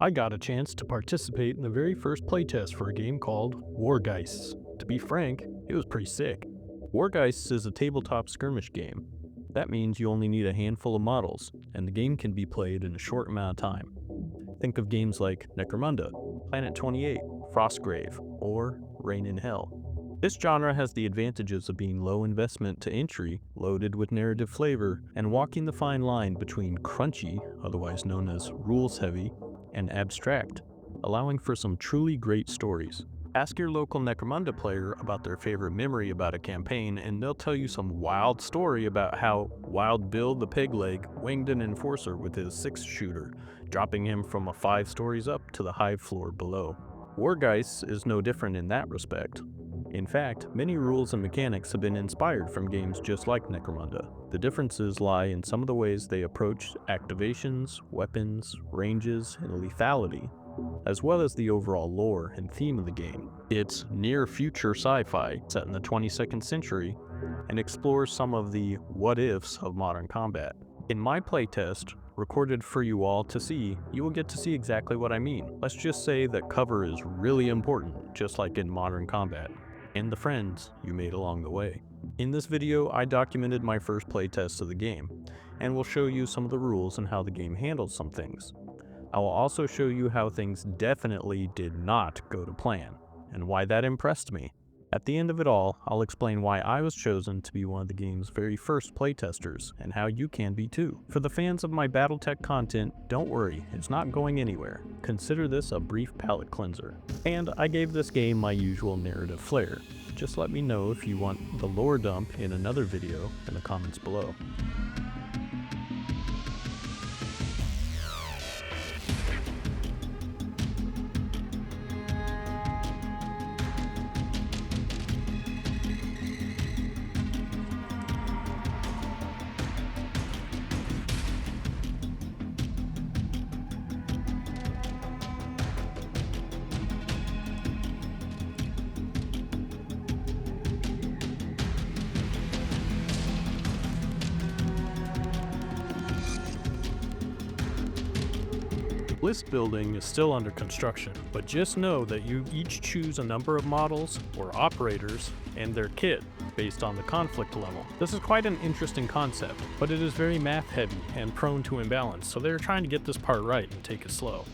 I got a chance to participate in the very first playtest for a game called WarGheists. To be frank, it was pretty sick. WarGheists is a tabletop skirmish game. That means you only need a handful of models, and the game can be played in a short amount of time. Think of games like Necromunda, Planet 28, Frostgrave, or Reign in Hell. This genre has the advantages of being low investment to entry, loaded with narrative flavor, and walking the fine line between crunchy, otherwise known as rules-heavy, and abstract, allowing for some truly great stories. Ask your local Necromunda player about their favorite memory about a campaign, and they'll tell you some wild story about how Wild Bill the Pegleg winged an enforcer with his 6-shooter, dropping him from 5 stories up to the hive floor below. WarGheists is no different in that respect. In fact, many rules and mechanics have been inspired from games just like Necromunda. The differences lie in some of the ways they approach activations, weapons, ranges, and lethality, as well as the overall lore and theme of the game. It's near-future sci-fi set in the 22nd century and explores some of the what-ifs of modern combat. In my playtest, recorded for you all to see, you will get to see exactly what I mean. Let's just say that cover is really important, just like in modern combat, and the friends you made along the way. In this video, I documented my first playtest of the game, and will show you some of the rules and how the game handles some things. I will also show you how things definitely did not go to plan, and why that impressed me. At the end of it all, I'll explain why I was chosen to be one of the game's very first playtesters, and how you can be too. For the fans of my Battletech content, don't worry, it's not going anywhere. Consider this a brief palate cleanser. And I gave this game my usual narrative flair. Just let me know if you want the lore dump in another video in the comments below. List building is still under construction, but just know that you each choose a number of models, or operators, and their kit, based on the conflict level. This is quite an interesting concept, but it is very math heavy and prone to imbalance, so they're trying to get this part right and take it slow.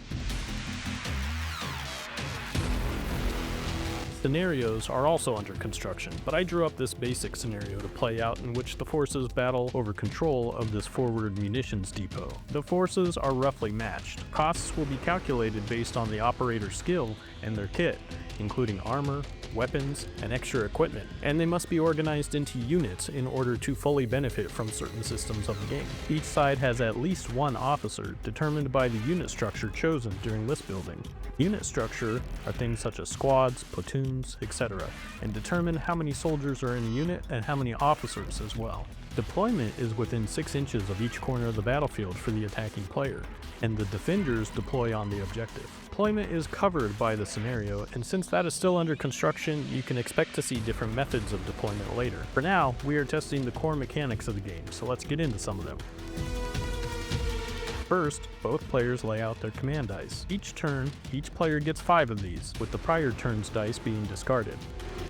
Scenarios are also under construction, but I drew up this basic scenario to play out in which the forces battle over control of this forward munitions depot. The forces are roughly matched. Costs will be calculated based on the operator's skill and their kit, including armor, weapons, and extra equipment, and they must be organized into units in order to fully benefit from certain systems of the game. Each side has at least one officer, determined by the unit structure chosen during list building. Unit structure are things such as squads, platoons, etc., and determine how many soldiers are in a unit and how many officers as well. Deployment is within 6 inches of each corner of the battlefield for the attacking player, and the defenders deploy on the objective. Deployment is covered by the scenario, and since that is still under construction, you can expect to see different methods of deployment later. For now, we are testing the core mechanics of the game, so let's get into some of them. First, both players lay out their command dice. Each turn, each player gets 5 of these, with the prior turn's dice being discarded.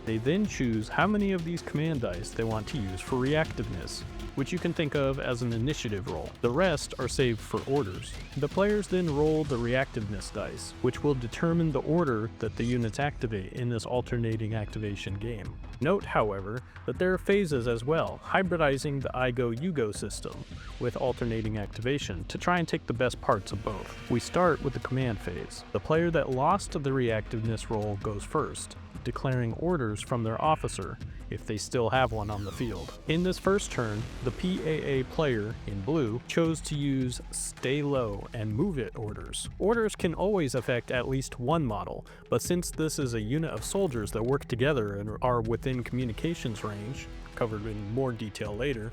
They then choose how many of these command dice they want to use for reactiveness, which you can think of as an initiative roll. The rest are saved for orders. The players then roll the reactiveness dice, which will determine the order that the units activate in this alternating activation game. Note, however, that there are phases as well, hybridizing the I go you go system with alternating activation to try and take the best parts of both. We start with the command phase. The player that lost the reactiveness roll goes first, declaring orders from their officer if they still have one on the field. In this first turn, the PAA player in blue chose to use stay low and move it orders. Orders can always affect at least one model, but since this is a unit of soldiers that work together and are within communications range, covered in more detail later,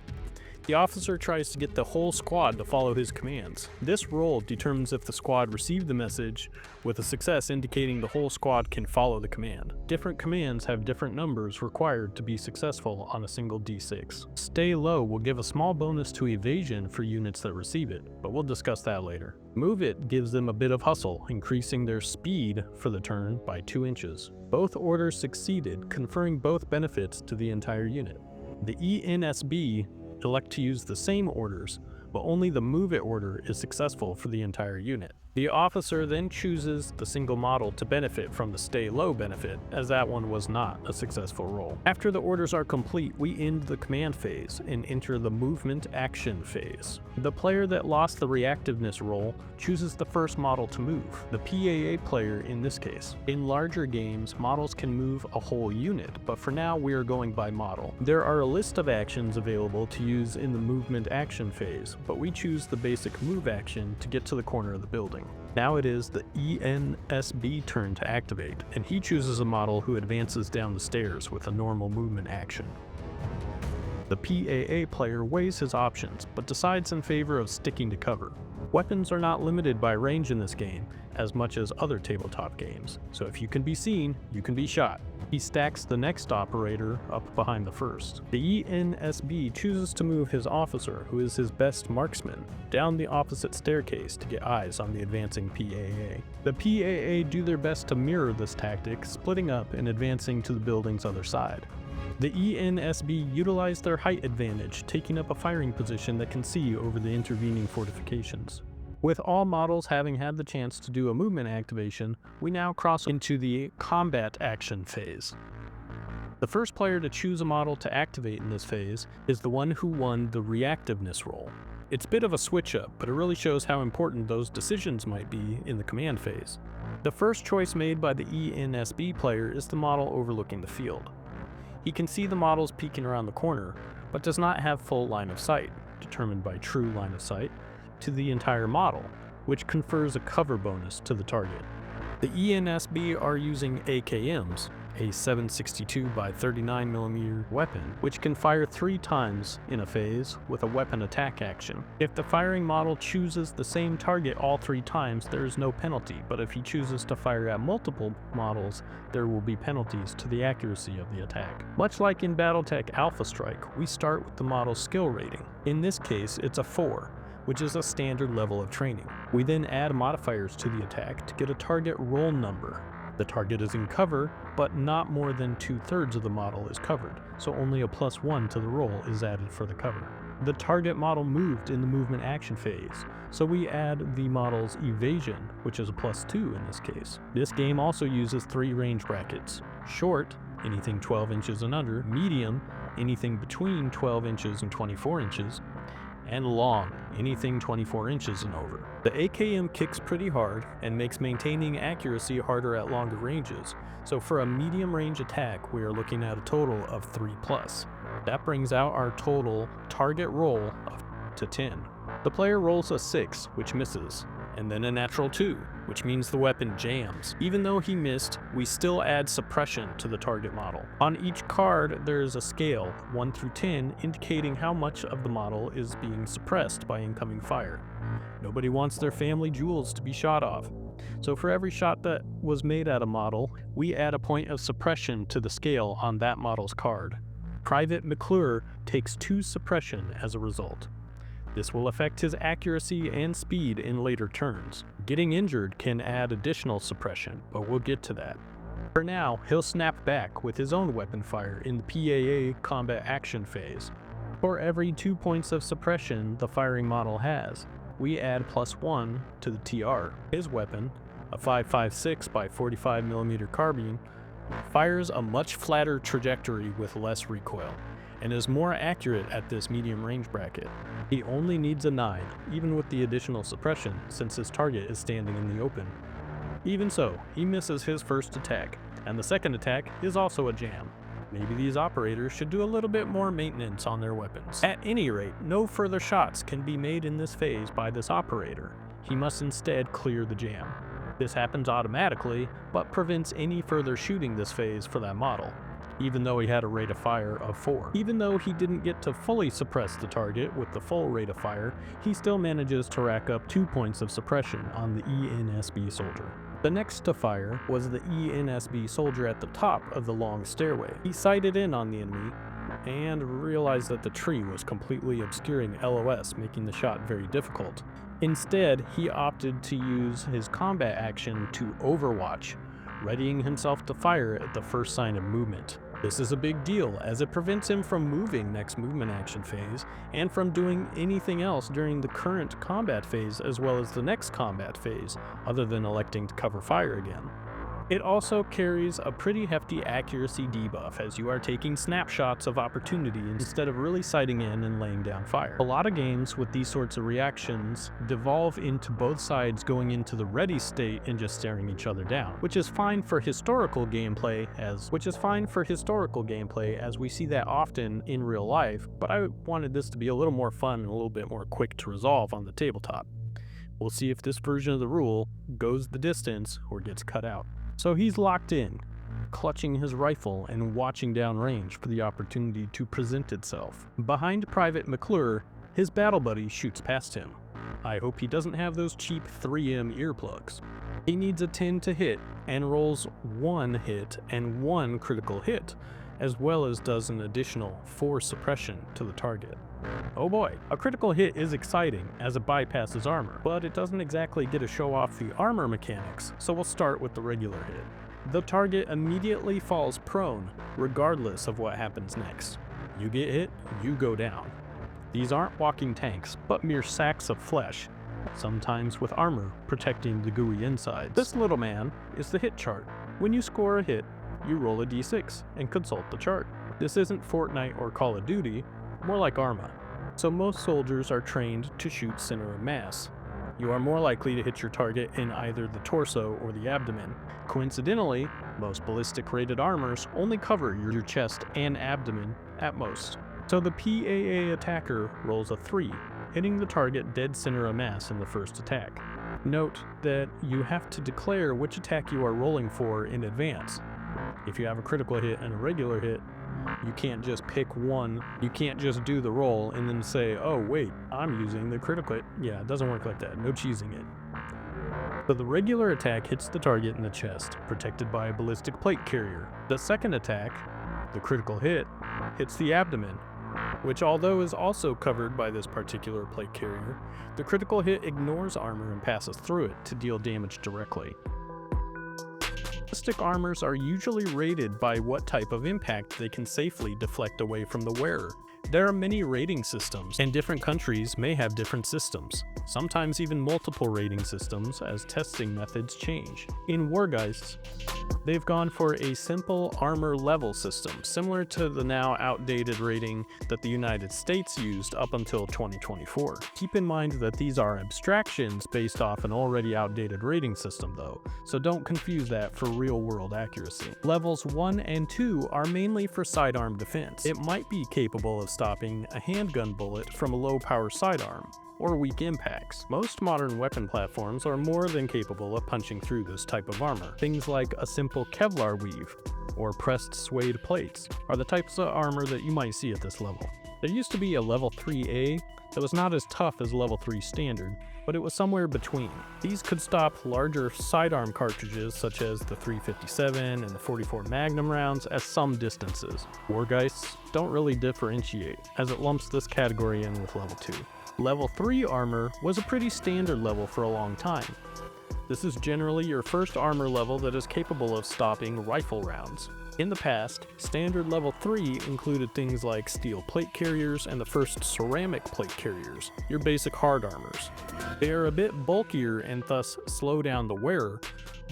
The officer tries to get the whole squad to follow his commands. This roll determines if the squad received the message, with a success indicating the whole squad can follow the command. Different commands have different numbers required to be successful on a single D6. Stay low will give a small bonus to evasion for units that receive it, but we'll discuss that later. Move it gives them a bit of hustle, increasing their speed for the turn by 2 inches. Both orders succeeded, conferring both benefits to the entire unit. The ENSB elect to use the same orders, but only the move it order is successful for the entire unit. The officer then chooses the single model to benefit from the stay low benefit, as that one was not a successful roll. After the orders are complete, we end the command phase and enter the movement action phase. The player that lost the reactiveness roll chooses the first model to move, the PAA player in this case. In larger games, models can move a whole unit, but for now we are going by model. There are a list of actions available to use in the movement action phase, but we choose the basic move action to get to the corner of the building. Now it is the ENSB turn to activate, and he chooses a model who advances down the stairs with a normal movement action. The PAA player weighs his options, but decides in favor of sticking to cover. Weapons are not limited by range in this game, as much as other tabletop games, so if you can be seen, you can be shot. He stacks the next operator up behind the first. The ENSB chooses to move his officer, who is his best marksman, down the opposite staircase to get eyes on the advancing PAA. The PAA do their best to mirror this tactic, splitting up and advancing to the building's other side. The ENSB utilize their height advantage, taking up a firing position that can see over the intervening fortifications. With all models having had the chance to do a movement activation, we now cross into the combat action phase. The first player to choose a model to activate in this phase is the one who won the reactiveness roll. It's a bit of a switch up, but it really shows how important those decisions might be in the command phase. The first choice made by the ENSB player is the model overlooking the field. He can see the models peeking around the corner, but does not have full line of sight, determined by true line of sight, to the entire model, which confers a cover bonus to the target. The ENSB are using AKMs, a 7.62 by 39mm weapon, which can fire 3 times in a phase with a weapon attack action. If the firing model chooses the same target all 3 times, there is no penalty, but if he chooses to fire at multiple models, there will be penalties to the accuracy of the attack. Much like in Battletech Alpha Strike, we start with the model's skill rating. In this case, it's a 4, which is a standard level of training. We then add modifiers to the attack to get a target roll number. The target is in cover, but not more than 2/3 of the model is covered, so only a +1 to the roll is added for the cover. The target model moved in the movement action phase, so we add the model's evasion, which is a +2 in this case. This game also uses 3 range brackets. Short, anything 12 inches and under, medium, anything between 12 inches and 24 inches, and long, anything 24 inches and over. The AKM kicks pretty hard and makes maintaining accuracy harder at longer ranges, so for a medium range attack we are looking at a total of 3+. That brings out our total target roll to 10. The player rolls a 6, which misses, and then a natural 2, which means the weapon jams. Even though he missed, we still add suppression to the target model. On each card, there is a scale, 1 through 10, indicating how much of the model is being suppressed by incoming fire. Nobody wants their family jewels to be shot off. So for every shot that was made at a model, we add a point of suppression to the scale on that model's card. Private McClure takes 2 suppression as a result. This will affect his accuracy and speed in later turns. Getting injured can add additional suppression, but we'll get to that. For now, he'll snap back with his own weapon fire in the PAA combat action phase. For every 2 points of suppression the firing model has, we add +1 to the TR. His weapon, a 5.56 by 45mm carbine, fires a much flatter trajectory with less recoil, and is more accurate at this medium range bracket. He only needs a 9, even with the additional suppression, since his target is standing in the open. Even so, he misses his first attack, and the second attack is also a jam. Maybe these operators should do a little bit more maintenance on their weapons. At any rate, no further shots can be made in this phase by this operator. He must instead clear the jam. This happens automatically, but prevents any further shooting this phase for that model. even though he had a rate of fire of 4. Even though he didn't get to fully suppress the target with the full rate of fire, he still manages to rack up 2 points of suppression on the ENSB soldier. The next to fire was the ENSB soldier at the top of the long stairway. He sighted in on the enemy and realized that the tree was completely obscuring LOS, making the shot very difficult. Instead, he opted to use his combat action to overwatch, readying himself to fire at the first sign of movement. This is a big deal, as it prevents him from moving next movement action phase, and from doing anything else during the current combat phase as well as the next combat phase, other than electing to cover fire again. It also carries a pretty hefty accuracy debuff, as you are taking snapshots of opportunity instead of really sighting in and laying down fire. A lot of games with these sorts of reactions devolve into both sides going into the ready state and just staring each other down, which is fine for historical gameplay as we see that often in real life, but I wanted this to be a little more fun and a little bit more quick to resolve on the tabletop. We'll see if this version of the rule goes the distance or gets cut out. So he's locked in, clutching his rifle and watching downrange for the opportunity to present itself. Behind Private McClure, his battle buddy shoots past him. I hope he doesn't have those cheap 3M earplugs. He needs a 10 to hit and rolls 1 hit and 1 critical hit, as well as does an additional 4 suppression to the target. Oh boy, a critical hit is exciting as it bypasses armor, but it doesn't exactly get to show off the armor mechanics, so we'll start with the regular hit. The target immediately falls prone, regardless of what happens next. You get hit, you go down. These aren't walking tanks, but mere sacks of flesh, sometimes with armor protecting the gooey insides. This little man is the hit chart. When you score a hit, you roll a d6 and consult the chart. This isn't Fortnite or Call of Duty, more like ARMA. So most soldiers are trained to shoot center of mass. You are more likely to hit your target in either the torso or the abdomen. Coincidentally, most ballistic rated armors only cover your chest and abdomen at most. So the PAA attacker rolls a 3, hitting the target dead center of mass in the first attack. Note that you have to declare which attack you are rolling for in advance. If you have a critical hit and a regular hit, you can't just pick one. You can't just do the roll and then say, oh wait, I'm using the critical hit. Yeah, it doesn't work like that. No cheesing it. So the regular attack hits the target in the chest, protected by a ballistic plate carrier. The second attack, the critical hit, hits the abdomen, which although is also covered by this particular plate carrier, the critical hit ignores armor and passes through it to deal damage directly. Ballistic armors are usually rated by what type of impact they can safely deflect away from the wearer. There are many rating systems, and different countries may have different systems, sometimes even multiple rating systems as testing methods change. In WarGheists, they've gone for a simple armor level system, similar to the now outdated rating that the United States used up until 2024. Keep in mind that these are abstractions based off an already outdated rating system though, so don't confuse that for real-world accuracy. Levels 1 and 2 are mainly for sidearm defense. It might be capable of stopping a handgun bullet from a low-power sidearm, or weak impacts. Most modern weapon platforms are more than capable of punching through this type of armor. Things like a simple Kevlar weave, or pressed suede plates, are the types of armor that you might see at this level. There used to be a level 3A that was not as tough as level 3 standard, but it was somewhere between. These could stop larger sidearm cartridges such as the 357 and the 44 Magnum rounds at some distances. WarGheists don't really differentiate, as it lumps this category in with level 2. Level 3 armor was a pretty standard level for a long time. This is generally your first armor level that is capable of stopping rifle rounds. In the past, standard level 3 included things like steel plate carriers and the first ceramic plate carriers, your basic hard armors. They are a bit bulkier and thus slow down the wearer,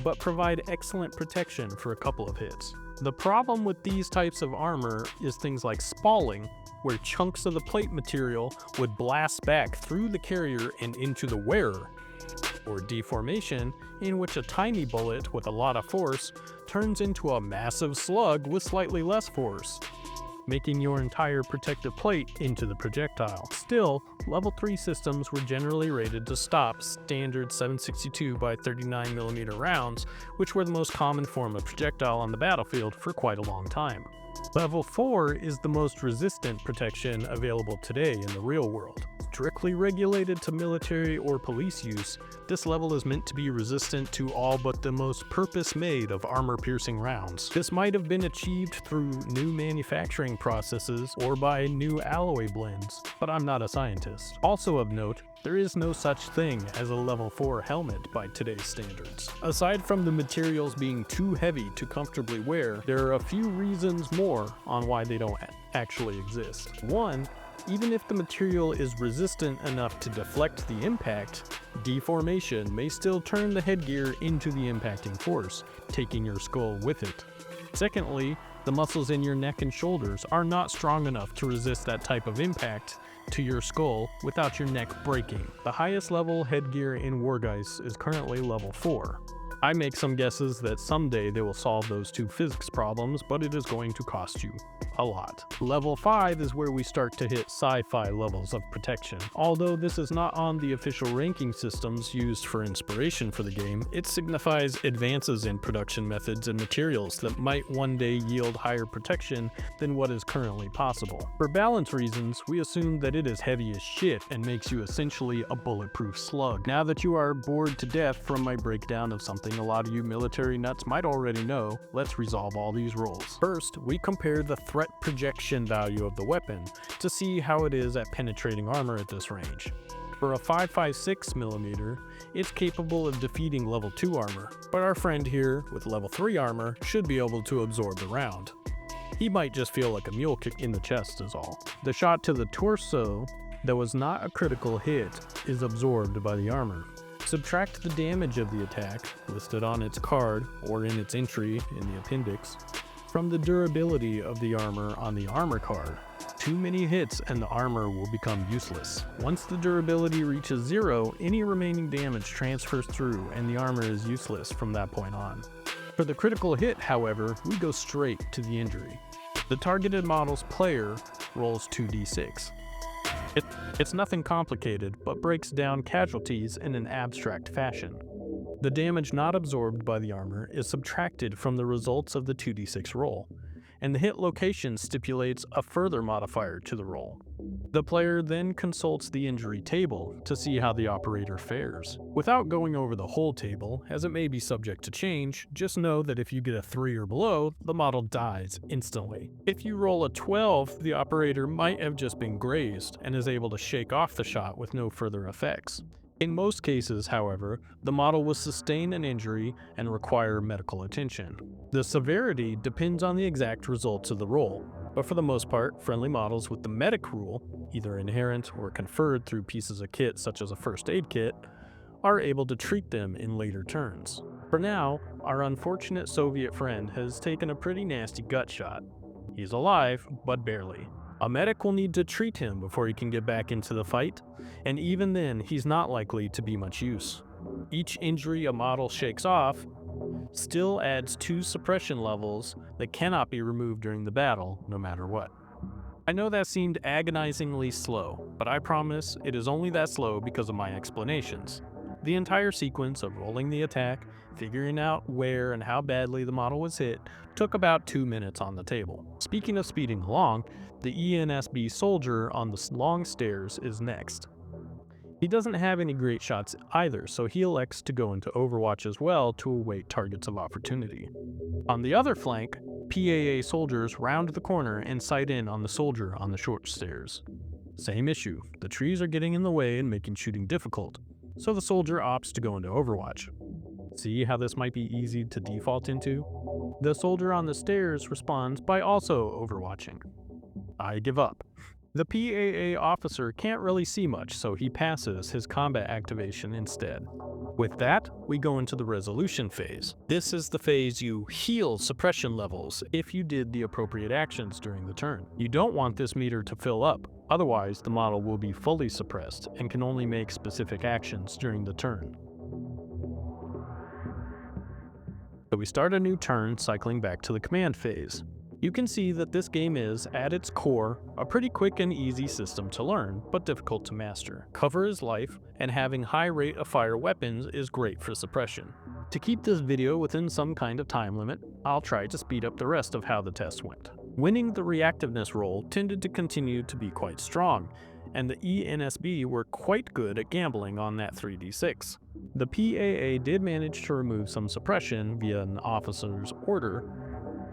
but provide excellent protection for a couple of hits. The problem with these types of armor is things like spalling, where chunks of the plate material would blast back through the carrier and into the wearer, or deformation, in which a tiny bullet with a lot of force turns into a massive slug with slightly less force. making your entire protective plate into the projectile. Still, level 3 systems were generally rated to stop standard 7.62 by 39mm rounds, which were the most common form of projectile on the battlefield for quite a long time. Level 4 is the most resistant protection available today in the real world. Strictly regulated to military or police use, this level is meant to be resistant to all but the most purpose-made of armor-piercing rounds. This might have been achieved through new manufacturing processes or by new alloy blends, but I'm not a scientist. Also of note, there is no such thing as a level 4 helmet by today's standards. Aside from the materials being too heavy to comfortably wear, there are a few reasons more on why they don't actually exist. One, even if the material is resistant enough to deflect the impact, deformation may still turn the headgear into the impacting force, taking your skull with it. Secondly, the muscles in your neck and shoulders are not strong enough to resist that type of impact to your skull without your neck breaking. The highest level headgear in WarGheists is currently level 4. I make some guesses that someday they will solve those two physics problems, but it is going to cost you a lot. Level 5 is where we start to hit sci-fi levels of protection. Although this is not on the official ranking systems used for inspiration for the game, it signifies advances in production methods and materials that might one day yield higher protection than what is currently possible. For balance reasons, we assume that it is heavy as shit and makes you essentially a bulletproof slug. Now that you are bored to death from my breakdown of something a lot of you military nuts might already know, let's resolve all these roles. First, we compare the threat projection value of the weapon to see how it is at penetrating armor at this range. For a 5.56mm, it's capable of defeating level 2 armor, but our friend here with level 3 armor should be able to absorb the round. He might just feel like a mule kick in the chest is all. The shot to the torso that was not a critical hit is absorbed by the armor. Subtract the damage of the attack, listed on its card or in its entry in the appendix, from the durability of the armor on the armor card. Too many hits and the armor will become useless. Once the durability reaches 0, any remaining damage transfers through and the armor is useless from that point on. For the critical hit, however, we go straight to the injury. The targeted model's player rolls 2d6. It's nothing complicated, but breaks down casualties in an abstract fashion. The damage not absorbed by the armor is subtracted from the results of the 2d6 roll, and the hit location stipulates a further modifier to the roll. The player then consults the injury table to see how the operator fares. Without going over the whole table, as it may be subject to change, just know that if you get a 3 or below, the model dies instantly. If you roll a 12, the operator might have just been grazed and is able to shake off the shot with no further effects. In most cases, however, the model will sustain an injury and require medical attention. The severity depends on the exact results of the roll, but for the most part, friendly models with the medic rule, either inherent or conferred through pieces of kit such as a first aid kit, are able to treat them in later turns. For now, our unfortunate Soviet friend has taken a pretty nasty gut shot. He's alive, but barely. A medic will need to treat him before he can get back into the fight, and even then, he's not likely to be much use. Each injury a model shakes off still adds 2 suppression levels that cannot be removed during the battle, no matter what. I know that seemed agonizingly slow, but I promise it is only that slow because of my explanations. The entire sequence of rolling the attack, figuring out where and how badly the model was hit, took about 2 minutes on the table. Speaking of speeding along, the ENSB soldier on the long stairs is next. He doesn't have any great shots either, so he elects to go into Overwatch as well to await targets of opportunity. On the other flank, PAA soldiers round the corner and sight in on the soldier on the short stairs. Same issue, the trees are getting in the way and making shooting difficult, so the soldier opts to go into Overwatch. See how this might be easy to default into? The soldier on the stairs responds by also overwatching. I give up. The PAA officer can't really see much, so he passes his combat activation instead. With that, we go into the resolution phase. This is the phase you heal suppression levels if you did the appropriate actions during the turn. You don't want this meter to fill up, otherwise the model will be fully suppressed and can only make specific actions during the turn. So we start a new turn cycling back to the command phase. You can see that this game is, at its core, a pretty quick and easy system to learn, but difficult to master. Cover is life, and having high rate of fire weapons is great for suppression. To keep this video within some kind of time limit, I'll try to speed up the rest of how the test went. Winning the reactiveness roll tended to continue to be quite strong, and the ENSB were quite good at gambling on that 3d6. The PAA did manage to remove some suppression via an officer's order,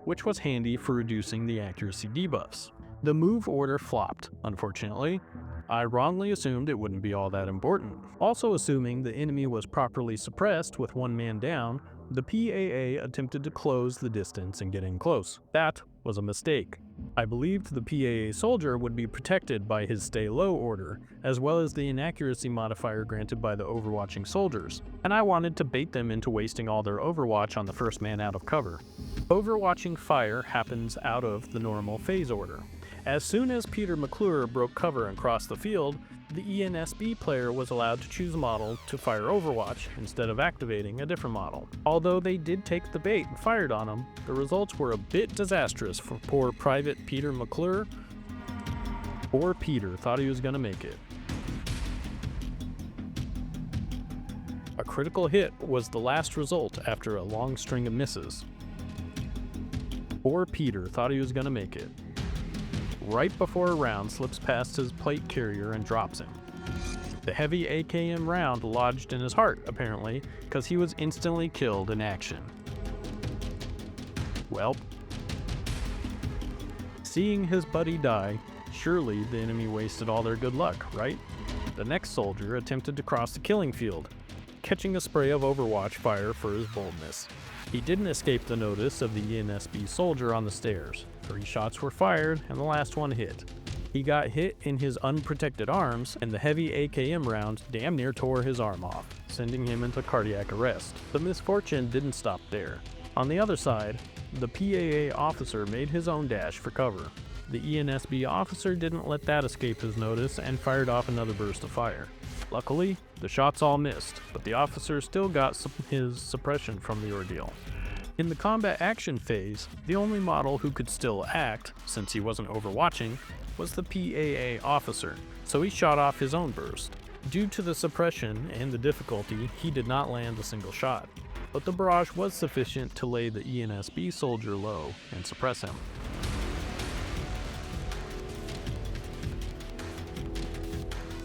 which was handy for reducing the accuracy debuffs. The move order flopped, unfortunately. I wrongly assumed it wouldn't be all that important. Also assuming the enemy was properly suppressed with one man down, the PAA attempted to close the distance and get in close. That was a mistake. I believed the PAA soldier would be protected by his stay low order, as well as the inaccuracy modifier granted by the overwatching soldiers, and I wanted to bait them into wasting all their overwatch on the first man out of cover. Overwatching fire happens out of the normal phase order. As soon as Peter McClure broke cover and crossed the field, the ENSB player was allowed to choose a model to fire Overwatch instead of activating a different model. Although they did take the bait and fired on him, the results were a bit disastrous for poor Private Peter McClure. Poor Peter thought he was going to make it. A critical hit was the last result after a long string of misses. Poor Peter thought he was going to make it. Right before a round slips past his plate carrier and drops him. The heavy AKM round lodged in his heart, apparently, because he was instantly killed in action. Well, seeing his buddy die, surely the enemy wasted all their good luck, right? The next soldier attempted to cross the killing field, catching a spray of Overwatch fire for his boldness. He didn't escape the notice of the ENSB soldier on the stairs. 3 shots were fired, and the last one hit. He got hit in his unprotected arms, and the heavy AKM round damn near tore his arm off, sending him into cardiac arrest. The misfortune didn't stop there. On the other side, the PAA officer made his own dash for cover. The ENSB officer didn't let that escape his notice and fired off another burst of fire. Luckily, the shots all missed, but the officer still got his suppression from the ordeal. In the combat action phase, the only model who could still act, since he wasn't overwatching, was the PAA officer, so he shot off his own burst. Due to the suppression and the difficulty, he did not land a single shot, but the barrage was sufficient to lay the ENSB soldier low and suppress him.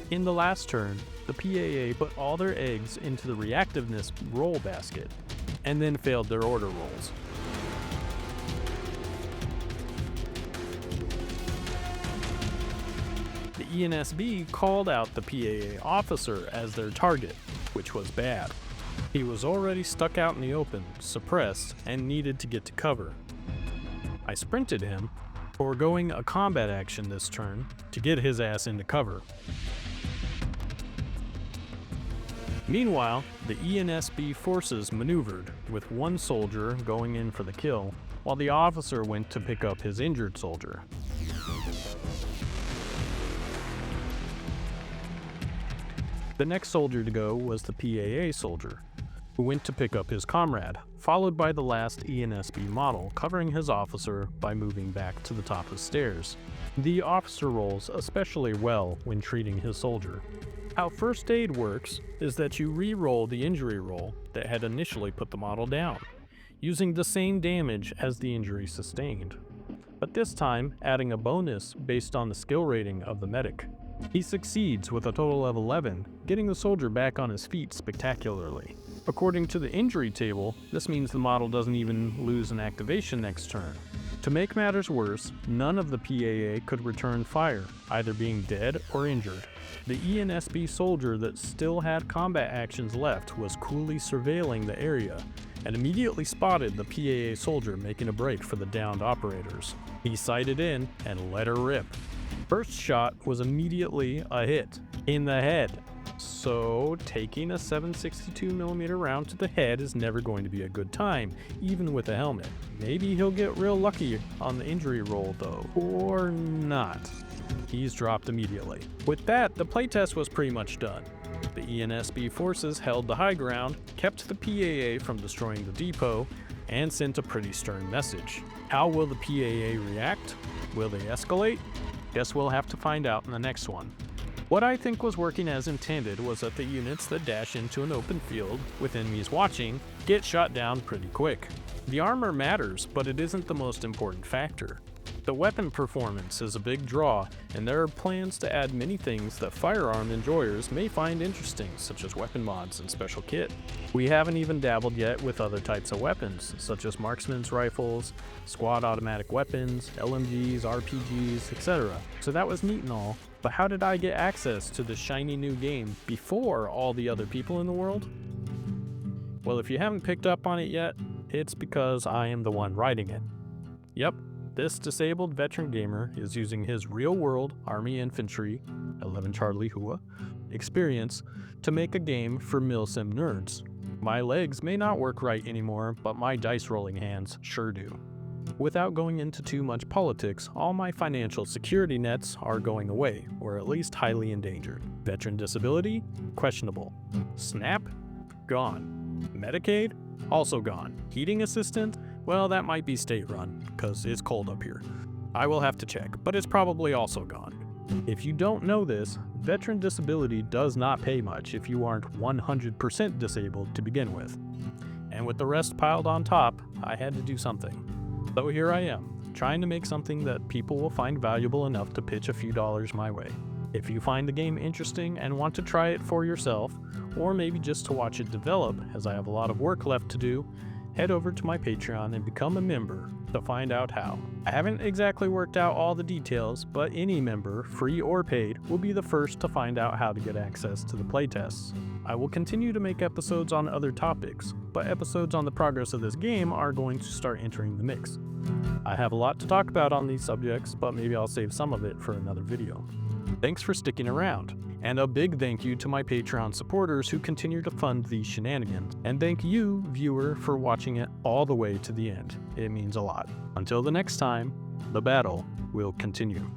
In the last turn, the PAA put all their eggs into the reactiveness roll basket, and then failed their order rolls. The ENSB called out the PAA officer as their target, which was bad. He was already stuck out in the open, suppressed, and needed to get to cover. I sprinted him, foregoing a combat action this turn to get his ass into cover. Meanwhile, the ENSB forces maneuvered, with one soldier going in for the kill, while the officer went to pick up his injured soldier. The next soldier to go was the PAA soldier, who went to pick up his comrade, followed by the last ENSB model covering his officer by moving back to the top of the stairs. The officer rolls especially well when treating his soldier. How first aid works is that you re-roll the injury roll that had initially put the model down, using the same damage as the injury sustained, but this time adding a bonus based on the skill rating of the medic. He succeeds with a total of 11, getting the soldier back on his feet spectacularly. According to the injury table, this means the model doesn't even lose an activation next turn. To make matters worse, none of the PAA could return fire, either being dead or injured. The ENSB soldier that still had combat actions left was coolly surveilling the area, and immediately spotted the PAA soldier making a break for the downed operators. He sighted in and let her rip. First shot was immediately a hit, in the head. So taking a 7.62mm round to the head is never going to be a good time, even with a helmet. Maybe he'll get real lucky on the injury roll though, or not. He's dropped immediately. With that, the playtest was pretty much done. The ENSB forces held the high ground, kept the PAA from destroying the depot, and sent a pretty stern message. How will the PAA react? Will they escalate? Guess we'll have to find out in the next one. What I think was working as intended was that the units that dash into an open field with enemies watching get shot down pretty quick. The armor matters, but it isn't the most important factor. The weapon performance is a big draw, and there are plans to add many things that firearm enjoyers may find interesting, such as weapon mods and special kit. We haven't even dabbled yet with other types of weapons, such as marksman's rifles, squad automatic weapons, LMGs, RPGs, etc. So that was neat and all, but how did I get access to this shiny new game before all the other people in the world? Well, if you haven't picked up on it yet, it's because I am the one writing it. Yep. This disabled veteran gamer is using his real-world Army Infantry 11 Charlie Hua experience to make a game for milsim nerds. My legs may not work right anymore, but my dice rolling hands sure do. Without going into too much politics, all my financial security nets are going away, or at least highly endangered. Veteran disability? Questionable. SNAP? Gone. Medicaid? Also gone. Heating assistant? Well, that might be state-run, because it's cold up here. I will have to check, but it's probably also gone. If you don't know this, veteran disability does not pay much if you aren't 100% disabled to begin with. And with the rest piled on top, I had to do something. So here I am, trying to make something that people will find valuable enough to pitch a few dollars my way. If you find the game interesting and want to try it for yourself, or maybe just to watch it develop, as I have a lot of work left to do, head over to my Patreon and become a member to find out how. I haven't exactly worked out all the details, but any member, free or paid, will be the first to find out how to get access to the playtests. I will continue to make episodes on other topics, but episodes on the progress of this game are going to start entering the mix. I have a lot to talk about on these subjects, but maybe I'll save some of it for another video. Thanks for sticking around, and a big thank you to my Patreon supporters who continue to fund these shenanigans. And thank you, viewer, for watching it all the way to the end. It means a lot. Until the next time, the battle will continue.